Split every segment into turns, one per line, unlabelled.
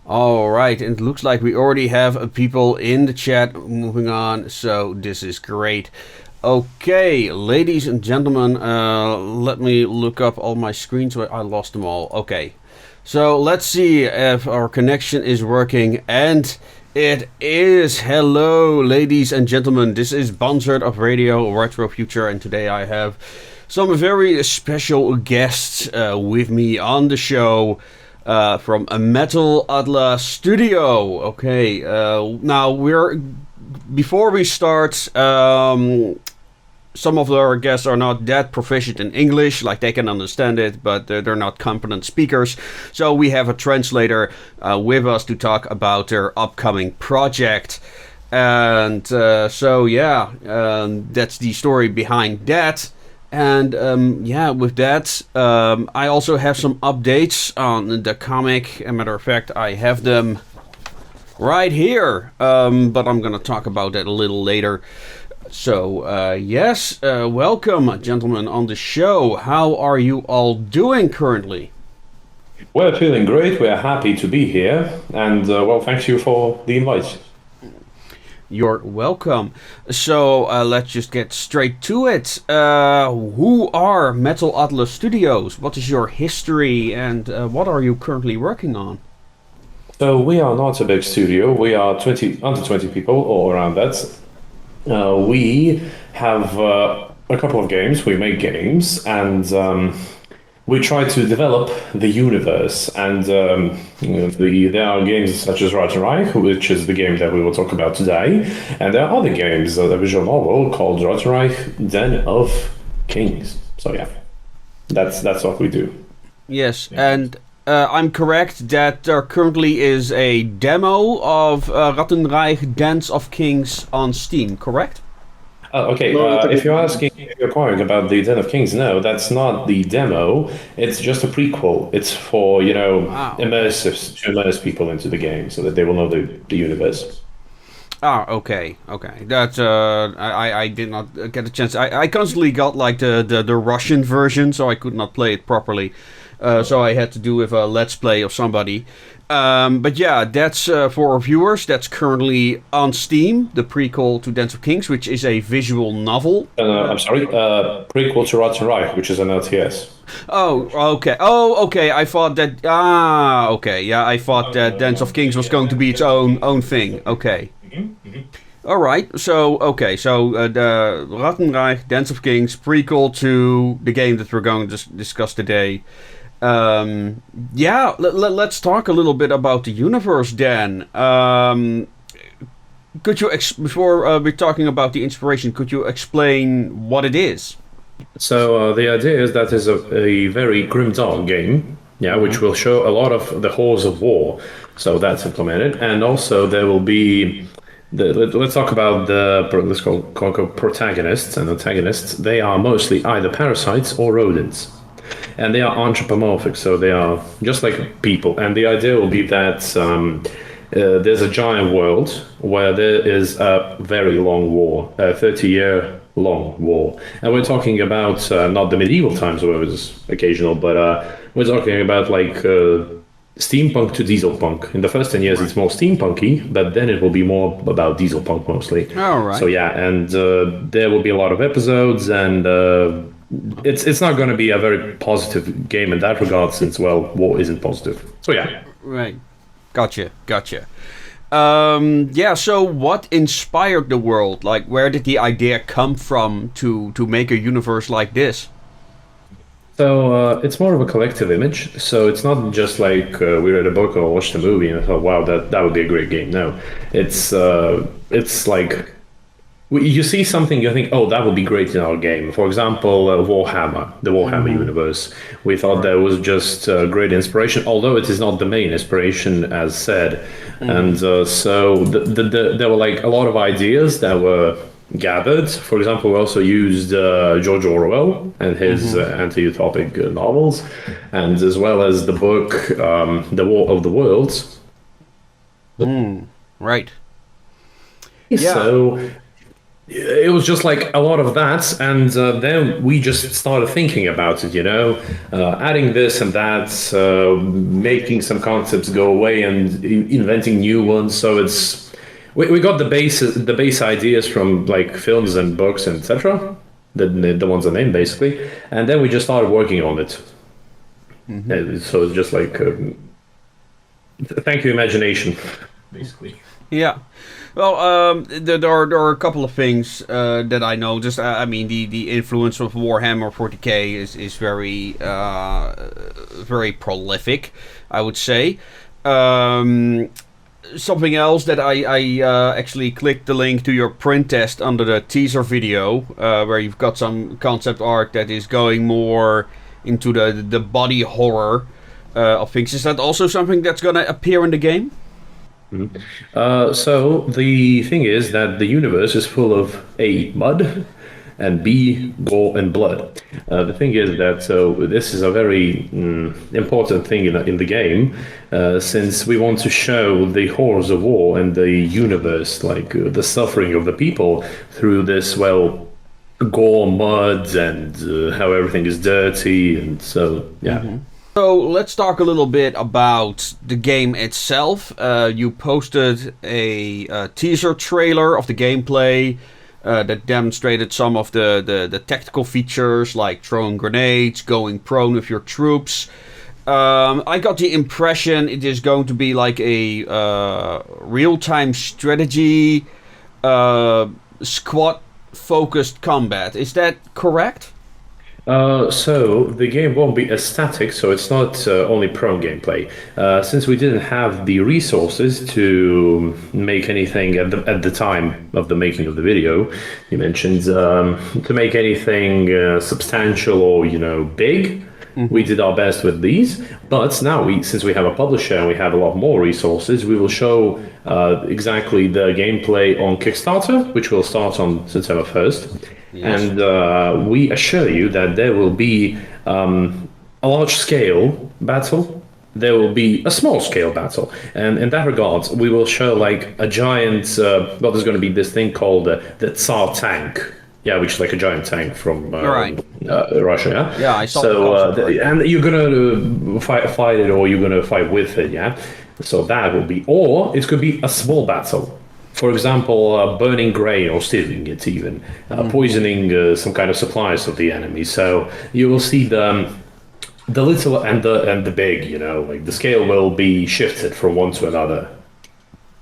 All right, and it looks like we already have people in the chat moving on, so this is great. Okay, ladies and gentlemen, let me look up all my screens. I lost them all. Okay, so let's see if our connection is working, and it is. Hello, ladies and gentlemen. This is Banzert of Radio Retrofuture, and today I have some very special guests with me on the show. From a Metal Adler studio. Okay, now before we start, some of our guests are not that proficient in English, like they can understand it, but they're not competent speakers. So we have a translator with us to talk about their upcoming project. And that's the story behind that. And with that, I also have some updates on the comic. As a matter of fact, I have them right here. But I'm going to talk about that a little later. So, welcome, gentlemen, on the show. How are you all doing currently?
We're feeling great. We're happy to be here. And, thank you for the invite.
You're welcome. So let's just get straight to it. Who are Metal Adler Studios? What is your history and what are you currently working on?
So we are not a big studio. We are under 20 people or around that. We have a couple of games. We make games and we try to develop the universe, and there are games such as Ratten, which is the game that we will talk about today, and there are other games, a visual novel called Ratten, Den of Kings. So yeah, that's what we do.
Yes, and I'm correct that there currently is a demo of Rattenreich Dance of Kings on Steam, correct?
Okay, if you're asking, if you're inquiring about the Den of Kings, no, that's not the demo. It's just a prequel. It's for, to immerse people into the game so that they will know the universe.
Ah, okay. That I did not get a chance. I constantly got like the Russian version, so I could not play it properly. So I had to do with a let's play of somebody. But yeah, that's for our viewers. That's currently on Steam, the prequel to Dance of Kings, which is a visual novel.
I'm sorry, prequel to Reich, which is an LTS.
Oh, okay. I thought that. Okay. Yeah, I thought that Dance of Kings was going to be its own thing. Okay. All right. So the Rattenreich Dance of Kings prequel to the game that we're going to discuss today. Let's talk a little bit about the universe then. Could you, before we're talking about the inspiration, could you explain what it is?
So the idea is that is a very grimdark game, which will show a lot of the horrors of war. So that's implemented, and also there will be. Let's talk about the protagonists and antagonists. They are mostly either parasites or rodents. And they are anthropomorphic, so they are just like people. And the idea will be that there's a giant world where there is a very long war, a 30-year long war. And we're talking about not the medieval times where it was occasional, but we're talking about like steampunk to dieselpunk. In the first 10 years, it's more steampunky, but then it will be more about dieselpunk mostly.
All right.
So yeah, and there will be a lot of episodes, and it's not going to be a very positive game in that regard, since war isn't positive. So yeah.
Right. Gotcha. So what inspired the world? Like, where did the idea come from to make a universe like this?
So it's more of a collective image. So it's not just like we read a book or watched a movie and thought, wow, that would be a great game. No, it's like you see something, you think, oh, that would be great in our game. For example, Warhammer, the Warhammer universe. We thought that was just great inspiration, although it is not the main inspiration, as said. And so there were like a lot of ideas that were gathered. For example, we also used George Orwell and his anti-utopic novels, and as well as the book The War of the Worlds.
Right.
Yeah. So it was just like a lot of that, and then we just started thinking about it, adding this and that, making some concepts go away and inventing new ones. So we got the base ideas from like films and books and etc. The ones I named basically, and then we just started working on it. So it's just like thank you imagination, basically.
Yeah. Well, there are a couple of things that I noticed. I mean, the influence of Warhammer 40k is very prolific, I would say. Something else that I actually clicked the link to your print test under the teaser video, where you've got some concept art that is going more into the body horror of things. Is that also something that's going to appear in the game?
So the thing is that the universe is full of A, mud, and B, gore and blood. The thing is that this is a very important thing in the game, since we want to show the horrors of war and the universe, like the suffering of the people through this, well, gore, mud, and how everything is dirty, and so, yeah.
Mm-hmm. So let's talk a little bit about the game itself. You posted a teaser trailer of the gameplay that demonstrated some of the tactical features, like throwing grenades, going prone with your troops. I got the impression it is going to be like a real-time strategy, squad-focused combat. Is that correct?
So the game won't be as static, so it's not only prone gameplay. Since we didn't have the resources to make anything at the time of the making of the video, you mentioned to make anything substantial or big. We did our best with these, but now since we have a publisher and we have a lot more resources, we will show exactly the gameplay on Kickstarter, which will start on September 1st. Yes. And we assure you that there will be a large-scale battle. There will be a small-scale battle. And in that regard, we will show like a giant... there's going to be this thing called the Tsar Tank. Yeah, which is like a giant tank from Russia, yeah?
Yeah, I saw it.
And you're going to fight it, or you're going to fight with it, yeah? So that will be... Or it could be a small battle. For example, burning grain or stealing it even, poisoning some kind of supplies of the enemy. So you will see the little and the big, like the scale will be shifted from one to another.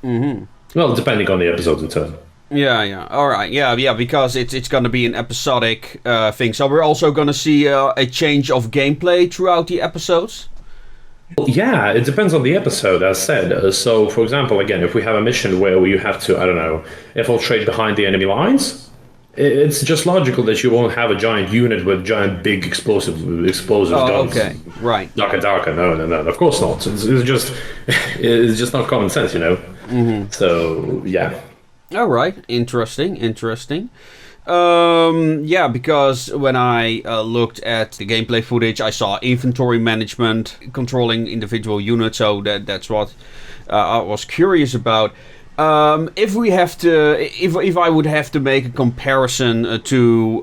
Mm-hmm. Well, depending on the episode in turn.
Yeah. All right. Yeah, because it's going to be an episodic thing. So we're also going to see a change of gameplay throughout the episodes?
Yeah, it depends on the episode, as said. So, for example, again, if we have a mission where you have to, I don't know, infiltrate behind the enemy lines, it's just logical that you won't have a giant unit with giant big explosive guns.
Okay, right.
Darker. No, of course not. It's just not common sense, Mm-hmm. So, yeah.
All right, interesting. Yeah, because when I looked at the gameplay footage, I saw inventory management, controlling individual units, so that's what I was curious about. If I would have to make a comparison to,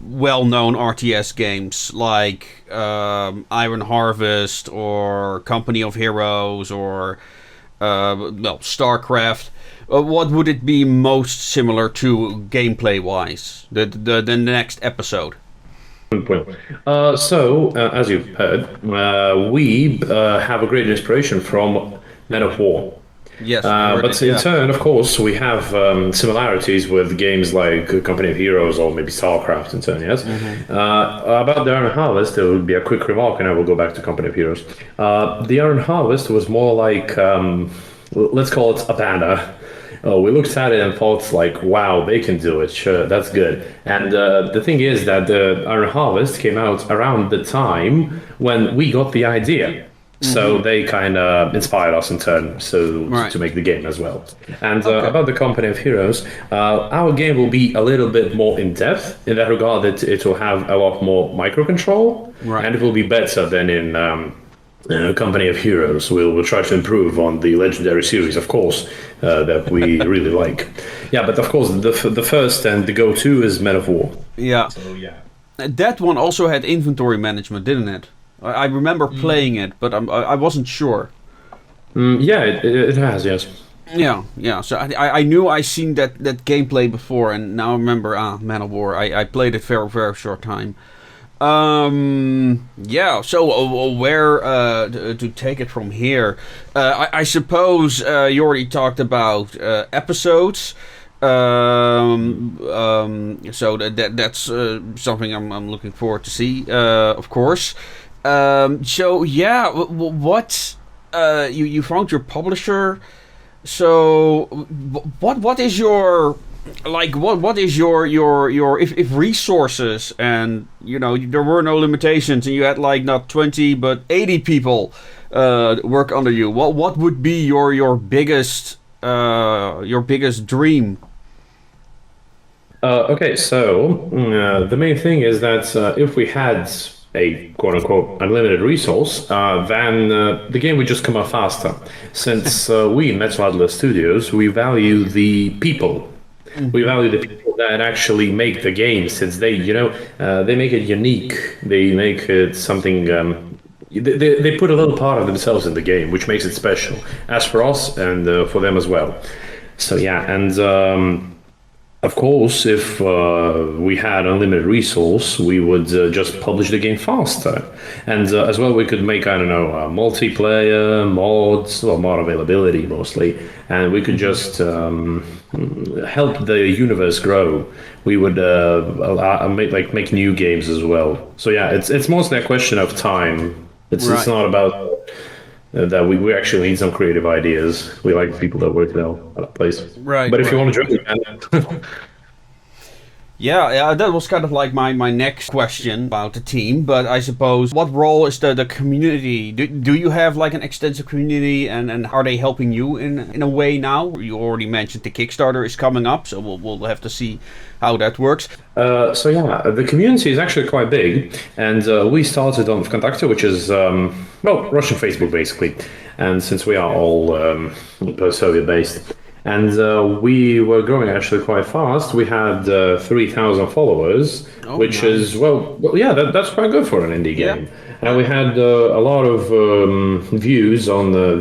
well-known RTS games like Iron Harvest or Company of Heroes or, StarCraft, what would it be most similar to gameplay-wise? The next episode.
So, as you've heard, we have a great inspiration from Men of War.
Yes,
but in turn, of course, we have similarities with games like Company of Heroes or maybe StarCraft in turn, yes? Mm-hmm. About the Iron Harvest, there will be a quick remark and I will go back to Company of Heroes. The Iron Harvest was more like, let's call it a banner. We looked at it and thought like, wow, they can do it. Sure, that's good. And the thing is that the Iron Harvest came out around the time when we got the idea. Mm-hmm. So they kind of inspired us in turn to make the game as well. And about the Company of Heroes, our game will be a little bit more in depth in that regard that it will have a lot more microcontrol, and it will be better than in company of heroes. We'll try to improve on the legendary series, of course, that we really like. Yeah, but of course, the first and the go-to is Men of War.
Yeah.
So yeah.
That one also had inventory management, didn't it? I remember playing it, but I wasn't sure.
Yeah, it has, yes.
Yeah. So I knew I seen that gameplay before, and now I remember. Man of War. I played it very very short time. Yeah. So where to take it from here? I suppose you already talked about episodes. So that's something I'm looking forward to see. Of course. So yeah. What you found your publisher? So, what is your what is your if resources, and there were no limitations and you had like not 20 but 80 people work under you, what would be your biggest dream?
Okay, so the main thing is that if we had a quote-unquote unlimited resource, then the game would just come out faster. Since we in Metal Adler Studios, we value the people. We value the people that actually make the game, since they make it unique. They make it something. They put a little part of themselves in the game, which makes it special, as for us and for them as well. So yeah, and. Of course, if we had unlimited resource, we would just publish the game faster. And as well, we could make, I don't know, multiplayer, mods, or mod availability mostly. And we could just help the universe grow. We would make new games as well. So yeah, it's mostly a question of time. It's not about that we actually need some creative ideas. We like people that work now at a place.
Right.
But if you want to join, man.
Yeah, that was kind of like my next question about the team. But I suppose, what role is the community? Do you have like an extensive community, and are they helping you in a way now? You already mentioned the Kickstarter is coming up, so we'll have to see how that works.
So yeah, the community is actually quite big, and we started on Vkontakte, which is Russian Facebook basically. And since we are all Soviet based. And we were growing actually quite fast. We had 3,000 followers, which is, that's quite good for an indie game. Yeah. And we had a lot of views on the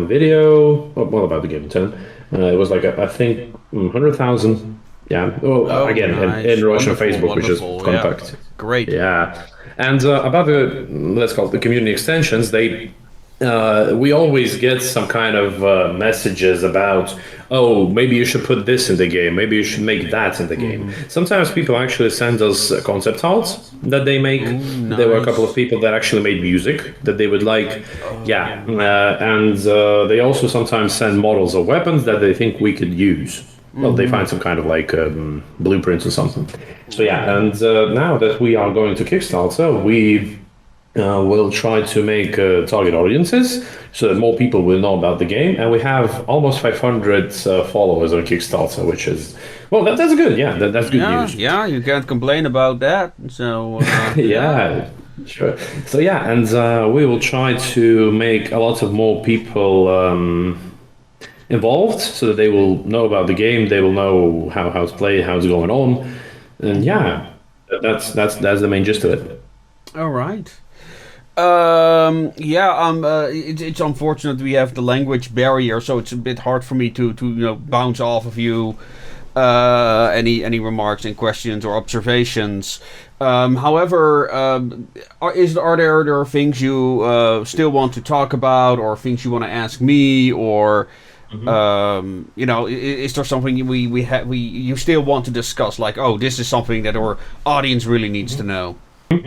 video. What about the game in turn? It was like, I think, 100,000. Yeah. Again, nice. in Russian Facebook, which is Contact.
Yeah. Great.
Yeah. And about the, let's call it the community extensions, we always get some kind of messages about, maybe you should put this in the game, maybe you should make that in the game. Sometimes people actually send us concept arts that they make. Nice. There were a couple of people that actually made music that they would like. And they also sometimes send models of weapons that they think we could use. Well, they find some kind of like blueprints or something. So yeah, and now that we are going to Kickstarter, we'll try to make target audiences so that more people will know about the game. And we have almost 500 followers on Kickstarter, which is, that's good. Yeah, that's good news.
Yeah, you can't complain about that. So,
yeah, sure. So yeah, and we will try to make a lot of more people involved so that they will know about the game. They will know how to play, how it's going on. And yeah, that's the main gist of it.
All right. It's unfortunate we have the language barrier, so it's a bit hard for me to bounce off of you any remarks and questions or observations. However, are there things you still want to talk about, or things you want to ask me, or is there something you still want to discuss? Like, this is something that our audience really needs to know.
We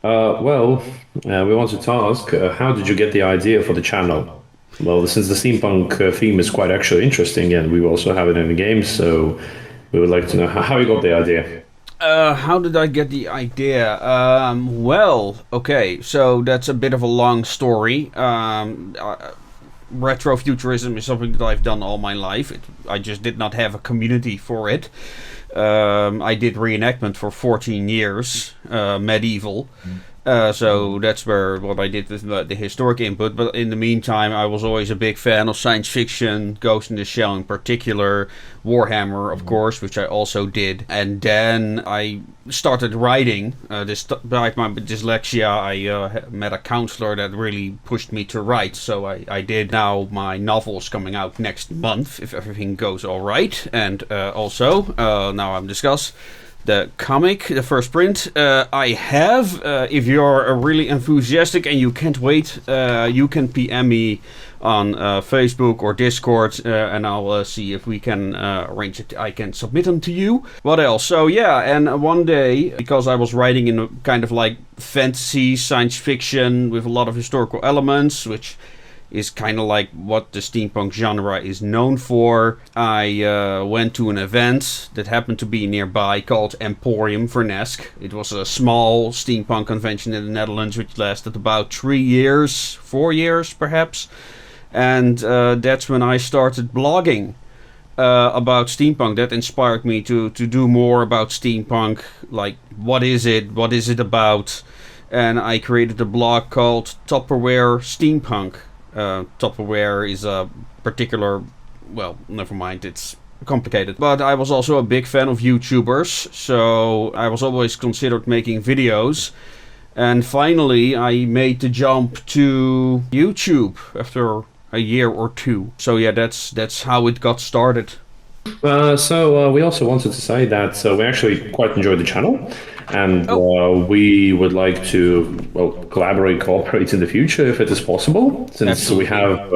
want to ask, how did you get the idea for the channel? Well, since the steampunk theme is quite actually interesting, and we also have it in the game, so we would like to know how you got the idea.
How did I get the idea? So that's a bit of a long story. Retrofuturism is something that I've done all my life. I just did not have a community for it. I did reenactment for 14 years, medieval. So that's what I did with the historic input. But in the meantime, I was always a big fan of science fiction, Ghost in the Shell in particular, Warhammer, of course, which I also did. And then I started writing. Despite my dyslexia, I met a counselor that really pushed me to write. So I did. Now my novel's coming out next month, if everything goes all right. And also, now I'm discuss the comic, the first print. I have. If you're really enthusiastic and you can't wait, you can PM me on Facebook or Discord, and I'll see if we can arrange it. I can submit them to you. What else? So yeah, and one day, because I was writing in a kind of like fantasy, science fiction with a lot of historical elements, which is kind of like what the steampunk genre is known for. I went to an event that happened to be nearby called Emporium Vernesk. It was a small steampunk convention in the Netherlands which lasted about 3 years, 4 years perhaps. And that's when I started blogging about steampunk. That inspired me to do more about steampunk, like what is it about. And I created a blog called Tupperware Steampunk. Tupperware is a particular, well, never mind, it's complicated. But I was also a big fan of YouTubers, so I was always considered making videos. And finally, I made the jump to YouTube after a year or two. So yeah, that's how it got started.
So we also wanted to say that we actually quite enjoy the channel, and we would like to cooperate in the future if it is possible, since
Absolutely.
we have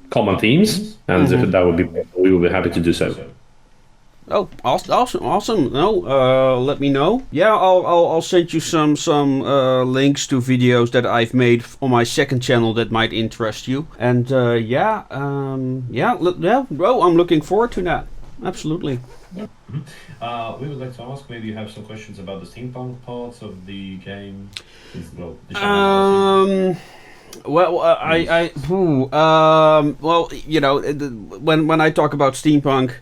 common themes, and if that would be, we would be happy to do so.
Oh, awesome! No, let me know. Yeah, I'll send you some links to videos that I've made on my second channel that might interest you. And well, I'm looking forward to that. Absolutely.
Yeah. We would like to ask, maybe you have some questions about the steampunk parts of the game.
Well, you know, when I talk about steampunk,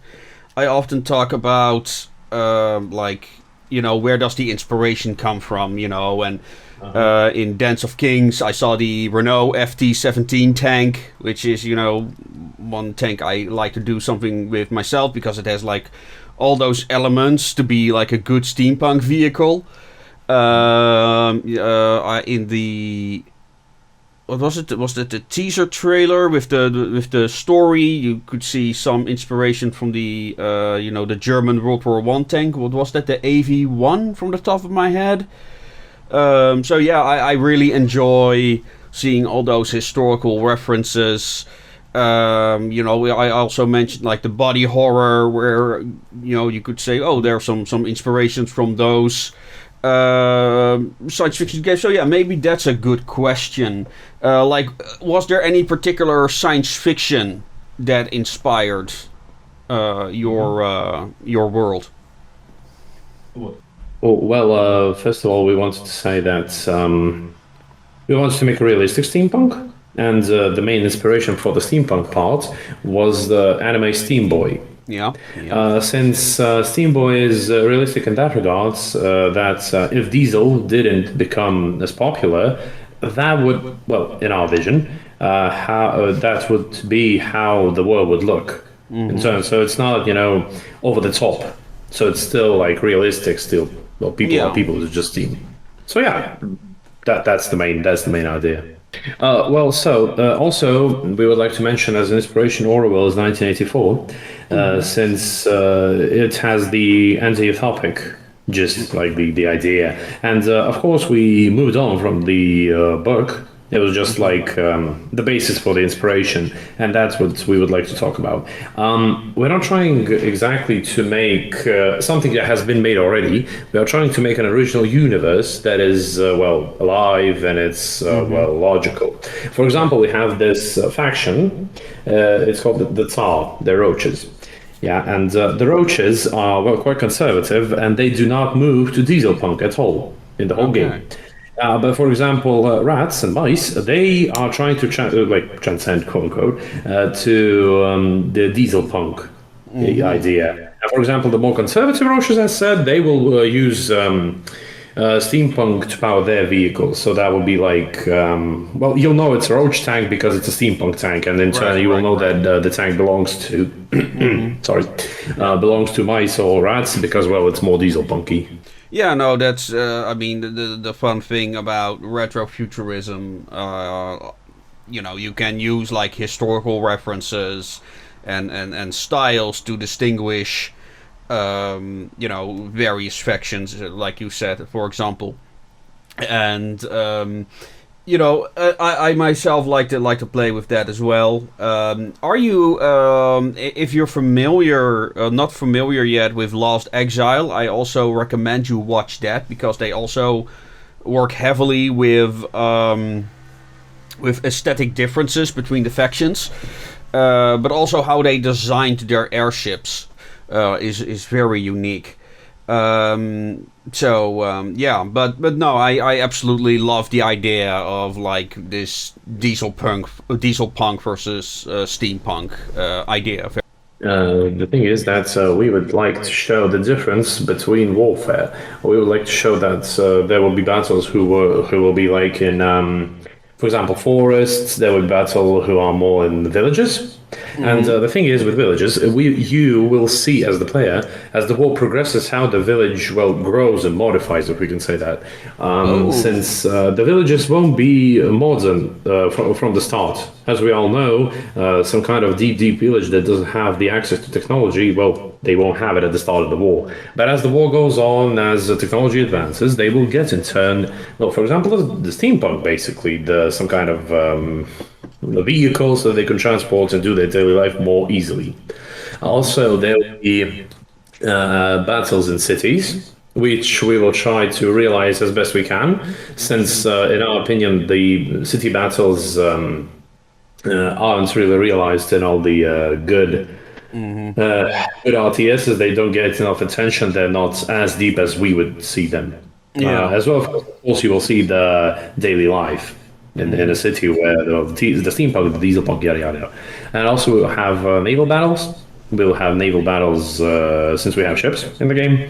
I often talk about like, you know, where does the inspiration come from, you know, and in Dance of Kings I saw the Renault FT-17 tank, which is, you know, one tank I like to do something with myself because it has like all those elements to be like a good steampunk vehicle. In the what was it? Was it the teaser trailer with the story? You could see some inspiration from the the German World War One tank. What was that? The AV-1 from the top of my head. So yeah, I really enjoy seeing all those historical references. I also mentioned like the body horror, where you could say, oh, there are some inspirations from those science fiction games. So yeah, maybe that's a good question. Was there any particular science fiction that inspired your world?
Well, first of all, we wanted to say that we wanted to make a realistic steampunk, and the main inspiration for the steampunk part was the anime Steam Boy.
Yeah.
Since Steam Boy is realistic in that regards, that if Diesel didn't become as popular, that would, well, in our vision, that would be how the world would look. Mm-hmm. So it's not, over the top. So it's still like realistic. Still, well, people are people. It's just Steam. So yeah, that's the main idea. Also, we would like to mention as an inspiration Orwell's 1984, since it has the anti-utopic, just like the idea. And of course, we moved on from the book. It was just like the basis for the inspiration, and that's what we would like to talk about. We're not trying exactly to make something that has been made already. We are trying to make an original universe that is, alive, and it's, logical. For example, we have this faction. It's called the Tsar, the Roaches. Yeah, and the Roaches are, quite conservative, and they do not move to dieselpunk at all in the whole game. But for example, rats and mice, they are trying to transcend, quote unquote, to the dieselpunk idea. And for example, the more conservative Roaches, as said, they will use steampunk to power their vehicles. So that would be like, well, you'll know it's a roach tank because it's a steampunk tank, and in turn you will know that the tank belongs to, sorry, belongs to mice or rats because, well, it's more dieselpunky.
Yeah, no, that's I mean the fun thing about retrofuturism. You can use like historical references and styles to distinguish various factions, like you said, for example. And I myself like to play with that as well. Are you, if you're familiar, not familiar yet with Lost Exile, I also recommend you watch that because they also work heavily with aesthetic differences between the factions, but also how they designed their airships is very unique. But no, I absolutely love the idea of like this dieselpunk versus steampunk idea.
The thing is that we would like to show the difference between warfare. We would like to show that there will be battles who will be like in, for example, forests. There will be battle who are more in the villages. And the thing is, with villages, you will see as the player, as the war progresses, how the village grows and modifies, if we can say that. Since the villages won't be modern from the start, as we all know, some kind of deep village that doesn't have the access to technology, well, they won't have it at the start of the war. But as the war goes on, as the technology advances, they will get in turn. Well, for example, the steampunk, basically, some kind of the vehicles that they can transport and do their daily life more easily. Also, there will be battles in cities, which we will try to realize as best we can, since, in our opinion, the city battles aren't really realized in all the good RTSs. They don't get enough attention. They're not as deep as we would see them. As well, of course, you will see the daily life in a city where the steampunk, the dieselpunk, yada yada. And also we'll have naval battles. We'll have naval battles since we have ships in the game.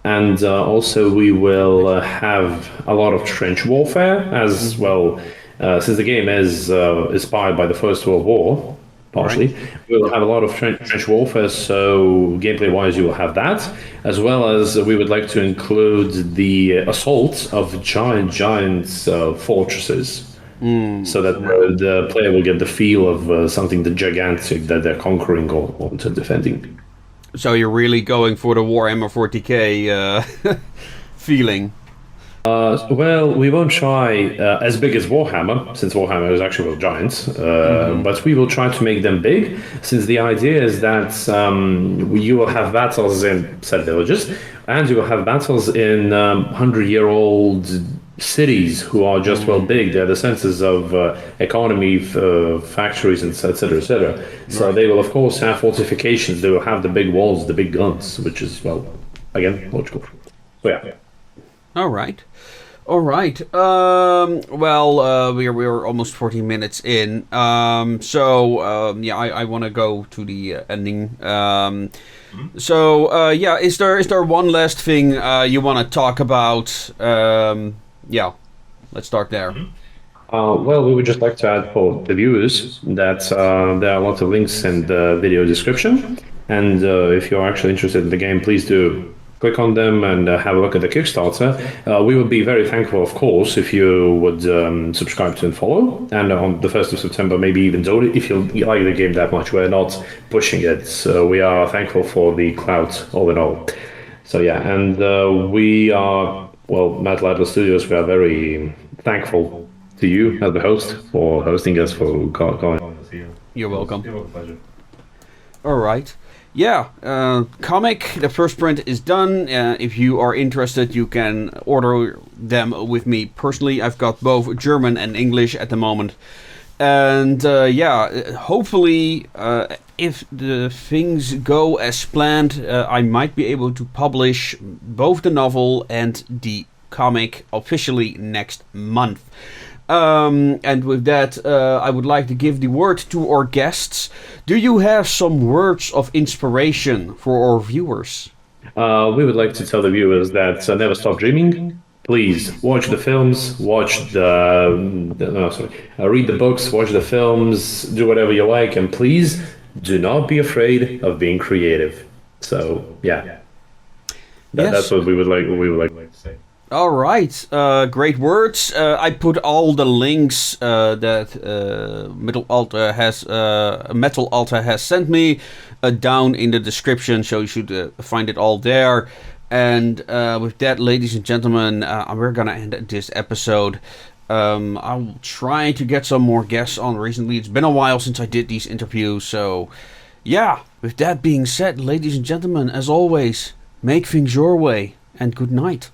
And also we will have a lot of trench warfare as well. Since the game is inspired by the First World War, partially, we'll have a lot of trench warfare, so gameplay-wise you will have that, as well as we would like to include the assault of giant fortresses, so that the player will get the feel of something gigantic that they're conquering or defending.
So you're really going for the Warhammer 40k feeling.
Well, we won't try as big as Warhammer, since Warhammer is actually giants, but we will try to make them big, since the idea is that you will have battles in said villages, and you will have battles in 100-year-old cities who are just big. They're the centers of economy, factories, and etc., etc. So they will, of course, have fortifications. They will have the big walls, the big guns, which is, again, logical. So, yeah.
All right. We're almost 40 minutes in. I want to go to the ending. Is there one last thing you want to talk about? Let's start there.
We would just like to add for the viewers that there are lots of links in the video description, and if you're actually interested in the game, please do click on them and have a look at the Kickstarter. We would be very thankful, of course, if you would subscribe to and follow. And on the 1st of September, maybe even donate if you like the game that much. We're not pushing it. So we are thankful for the clout, all in all. So yeah, and we are, Metal Adler Studios, we are very thankful to you as the host for hosting us, for going on this year.
You're welcome.
It was a pleasure.
All right. Yeah, comic, the first print is done. If you are interested, you can order them with me personally. I've got both German and English at the moment. And hopefully, if the things go as planned, I might be able to publish both the novel and the comic officially next month. And with that, I would like to give the word to our guests. Do you have some words of inspiration for our viewers?
We would like to tell the viewers that never stop dreaming, please watch the films, watch no, sorry, read the books, watch the films, do whatever you like, and please do not be afraid of being creative. So yeah, that's
Yes.
what we would like to say.
All right, great words. I put all the links that Metal Alta has sent me down in the description, so you should find it all there. And with that, ladies and gentlemen, we're gonna end this episode. I'm trying to get some more guests on recently. It's been a while since I did these interviews, so yeah. With that being said, ladies and gentlemen, as always, make things your way, and good night.